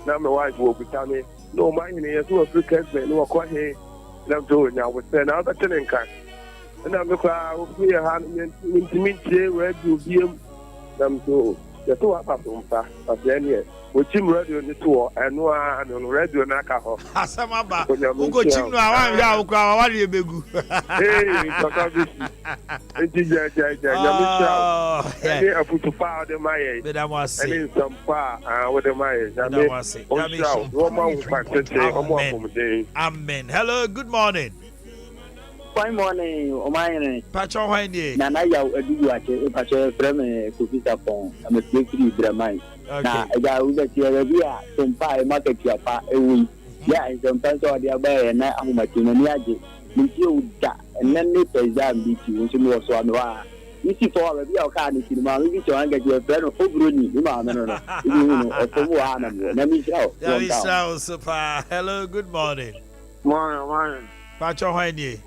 Now my wife will be coming. No, my name is African, no, quite here. I'm doing now with an other tenant car. And I'm the crowd who free a hand to meet you where you be. I'm so the two up on fast, but then yes. With him radio on the tour and no one on radio and alcohol. Asamaba, who go chim no awan ya ukwa wa de begu. Hey, because this I put to power the my Madam was and in some power with the my Amen. Hello, good morning. Fine morning, Omanhene. Pacho hwan Nana Yaw adu wache pacho from Kofisa Pon. I'm a free Bramai. Na ega uga tiya bia sompa e market ya pa ewi. Ya in some time so dia ba na ahumati na ni age. Nti uda na ne peza mbiti wo so mo so anwa. Isi for ba bia o ka ni kinima mi to anga je friend obroni ni ma no no. Ibi no o so mo ana mo na mi sha o. Ya mi sha o super. Hello, good morning. Morning. Pacho hwan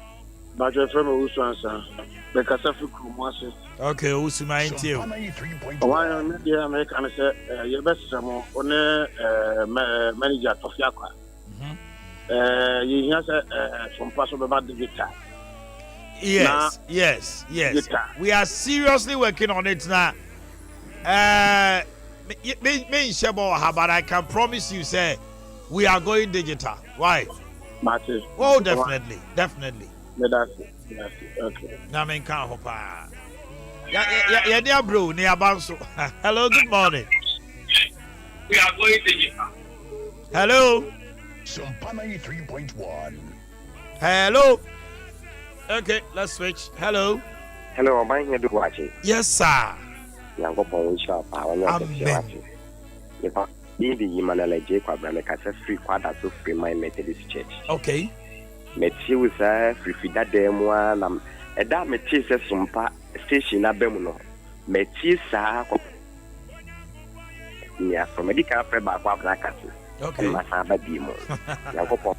But your friend who's answer, the Casafic Mosses. Okay, who's my deal? Why on the American say, your best some on manager of Yakwa. You hear some possible about the guitar. Yes. We are seriously working on it now. Me Shebo, but I can promise you, say, we are going digital. Why? Martin. Oh, definitely. That's it. Okay. Na men kan hopa. Ya dia bro, ni abanso. Hello, good morning. We are going digital. Hello. Sumpana 3.1. Hello. Okay, let's switch. Hello. Hello, Omanhene do watch it. Yes, sir. Nyankopon sha pa wa na se. Yepa, Bibi Emmanuel J. Kwabra kasa free kwada so free my Methodist Church. Okay. Meti with a free that demo and a damn metis sumpa station abemuno. Meti sa near from medical prep back black cat. Okay, Masaba Dimo. Yankopon.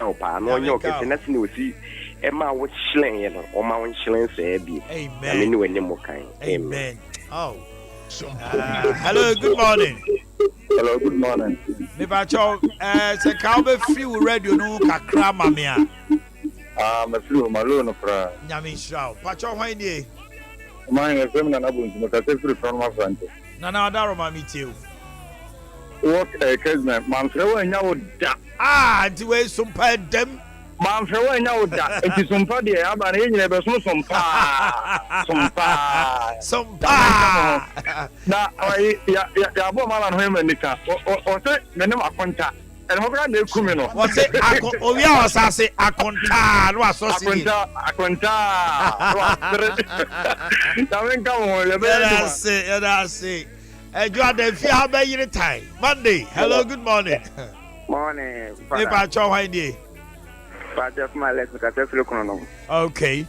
No, pa, no, no, nothing with you. Emma was slang or my shilling say be. Amen. I mean, when you kind. Amen. Oh. Hello, good morning. Hello, good morning. Me bacho se ka be free radio no kakra mamia. Me free malone fra. Nyame shao. Pacho hwan ni? Omanhene FM na nabunzi mo ka se free from my friend. Na adaro mami tiu. What Kesman, man frɛ wa nya wo da. Nti we sumpa dem. Man frɛ wa nya wo da. Enti sumpa de aba na yenyina be so sumpa. Na ya bo mala no hema nika. O se me ne makonta. En ho bra na ekumi no. O se owi a osase akonta no asose. Akonta. Na men ka mo le be. That's it. You are the fear by your time. Monday. Hello, good morning. Morning. If I show idea. Father of my lesson, I just look on them. Okay.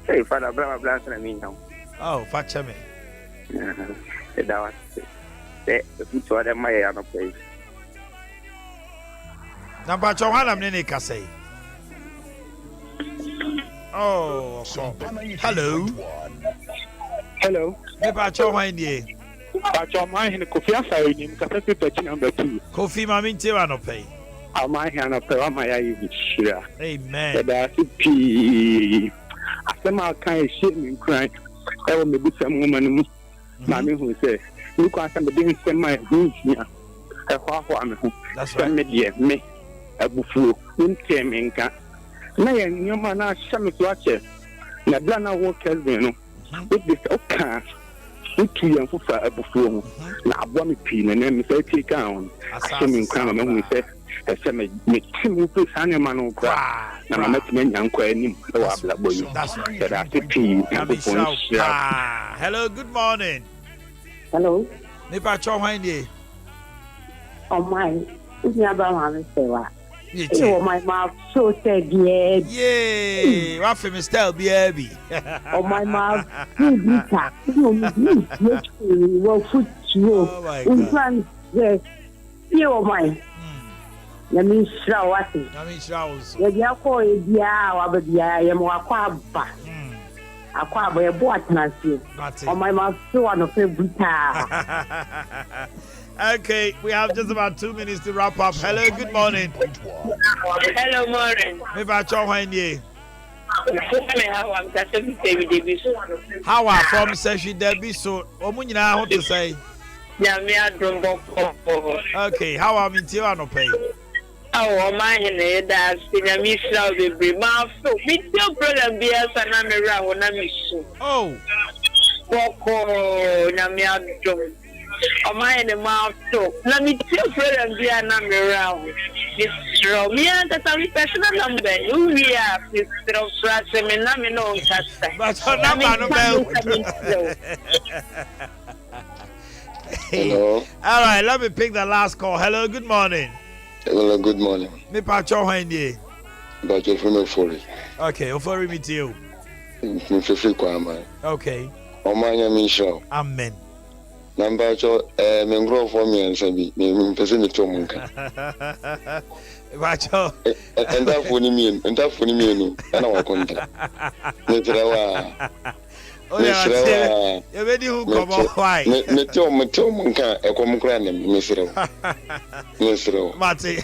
Hey, Father, blah, blah, blah, and me now. Oh, Father, me. That was the food for them, my other place. Number 200, I'm in a casse. Oh, hello. Hello. Omanhene Kofi Asari ni mkasese pechi number 2. Kofi mami ntewa no pay. Omanhene no pay ama ya yi shira. Amen. Da sipi. Asema kan ehye mi nkran. Ewo me busa mu ma no mu. Ma me hu se. Ni kwa sa me de nsema hu hia. Ehwa me hu. That's right. Me de me abufuo. Ntem nka. Na ye nyoma na hya me so ache. Na bla na wo Kelvin no. With this okay. Utu yan fufa abufuo mu na abwa me pi na me say take on asemi nkran ma hu se ese me timu pe sane ma no kwa na ma metime nyankwa anim e wa blabo yi that pi hello, good morning. Hello. Me pa cho hwan die. Oh my. Unya ba ma me se wa. Oh my mouth so said yeah. Yay! What for me style baby? Oh my mouth. You foot you. Oh my God. Yes. You my. Na mi shra wati. Na mi shra us. Ya dia ko e dia wa ba dia ya mo akwa ba. Akwa ba e bo atnase. Oh my mouth so one of brutal. Okay, we have just about 2 minutes to wrap up. Hello, good morning. Hello, morning. Me ba cho hwan die. How are from Seshi Debbie so omu nyina ho to say. Ya me adrombo. Okay, how am in Tio no pay. Oh, Omanhene da sinya mi sra bebre ma so. Mi tio program bia sana me ra ho na mi so. Oh. Boko na me adrom. Omanhene ma so. Na mi tio program bia na me ra ho. Mr. Mia, that's a personal number. We are Mr. Frase, me na me no kasa. But her number no bell. Hello. All right, let me pick the last call. Hello, good morning. Hello, good morning. Me pa cho hwan But you're from Ofori. Okay, Ofori me to you. Okay. Omanhene Yaw. Amen. Number cho me ngro for me and sabi me pese me to munka. Bacho. Enda foni mi no. Ana wa konta. Me trawa. You ready who come why? Me to munka e kom kra ne me srew. Me srew. Mate.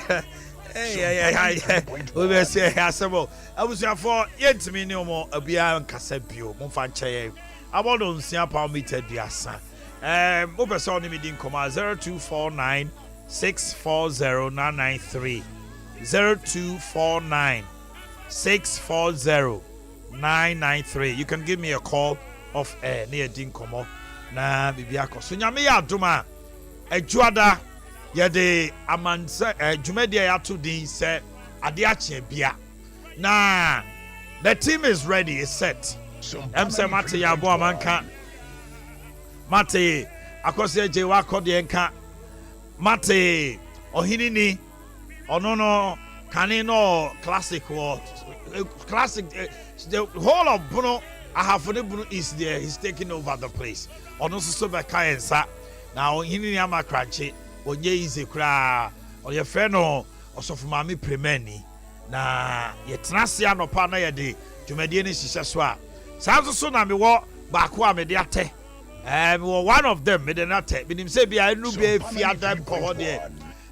Hey. We be say asemo. Abusia for yentimi ne omo abia nkasa bio. Mo fa nche. Abodo nsia pa meter duasa. Obeso on me din koma 0249 640 0249 640 993. You can give me a call of near din komo na bibiako. So nyame ya adoma adjuada ye de amansa dwumadia ya to din se ade ache bia. Na the team is ready, is set. Say mate ya bo amanka Mate akose je wa kode nka Mate ohinini ono kane no classic or classic the whole of Bruno ahafone Bruno is there. He's taking over the place. Ono so be kai nsa na ohinini amakranche onye easy kra o ye fe no osofu mami premeni na ye tenase anopa na ye de dwumadie ne hihye so a sanso so na me wo ba ko a me de ate one of them me de na te binim say bia enu be fi adam ko ho de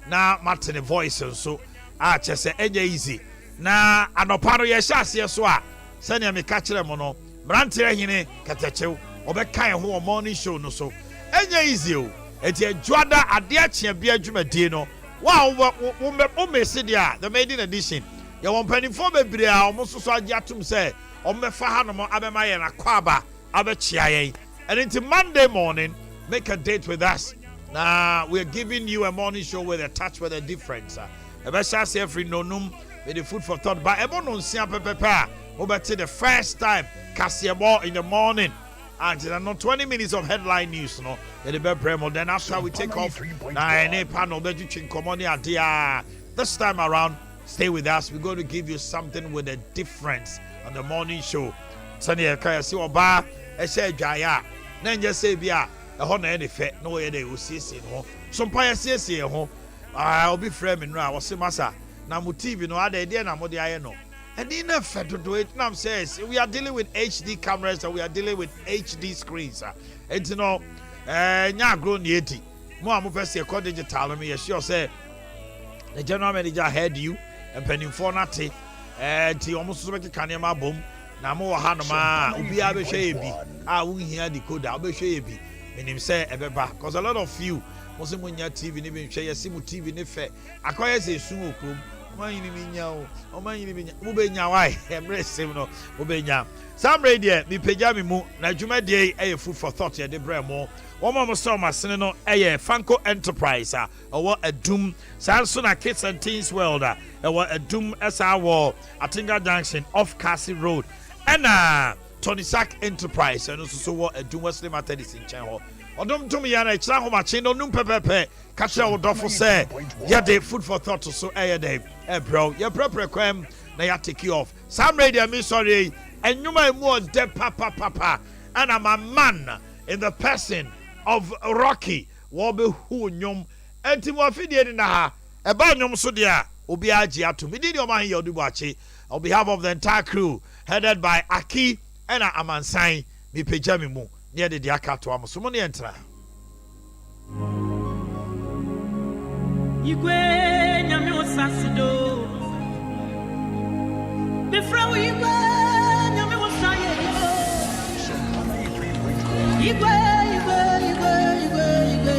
na Martin voice so a chese enye easy na anopa no ye hyase so a se ne me ka kire mo no brantere hine katachew obekan ho morning show no so enye easy o eti adwada ade achia bia adwumadie no wa wo mesi dia the maiden edition ye won panifo bebre a omo so agi atum se omefa ha no mo abema ye na kwaba abechia yen. And into Monday morning, make a date with us. Now we're giving you a morning show with a touch with a difference. Ebesha every nonum with the food for thought. But ebo non sia pepepa. Obeti the first time Kasiabo in the morning. And there are not 20 minutes of headline news, no. Then after we take off, this time around, stay with us. We're going to give you something with a difference on the morning show. Sunny Kaya si oba ese dwaya. Na nje say bia ho na any fe no ye dey osiesie ho. So mpa yesiesie ho. Obi frame no a wo se masa na mo TV no ada dey na mo dey aye no. And in a federal do it now says we are dealing with HD cameras and we are dealing with HD screens. And you know, nya grown yeti. Mo amu pese ko digital me sure say the general manager heard you and penning for nati. Ti almost so make kanema bom. Na mo wa hanoma obi a be hwe ebi. We hear decoder, we hwe ebi. Menim say ebeba because a lot of you must munya TV ni be hwe yesimu TV ni fe. Akoye se sun okrom. Omanhene Yaw, Omanhene Yaw. Mubenya why? Embrace no. Mubenya. Sam radio mi pagya mi mu na dwuma de eye food for thought ye de bremo. Woman must so masene no eye Fanco Enterprise or a doom Sansona Kids and Teens World a doom SR Atinga Junction off Cassie Road and Tony Sack Enterprise and also a doom Wesley Methodist in Channel. Odom to me yana ichira ho machi no num pepepe ka kire wo dofo say ya de food for thought so day bro ya prepare kwam na ya take you off Sam radio me sorry enwuma emu de papa and I'm a man in the person of Rocky wo be hu nyom enti mo afidie ni na ha e ba nyom so de a obi agi ato me di Omanhene Yaw Boakye on behalf of the entire crew headed by Aki and Amansan mi pagya mi mu near the Diakato Amusumo entra. Igwe nyame osasido. Befra we igwe nyame osaye. Igwe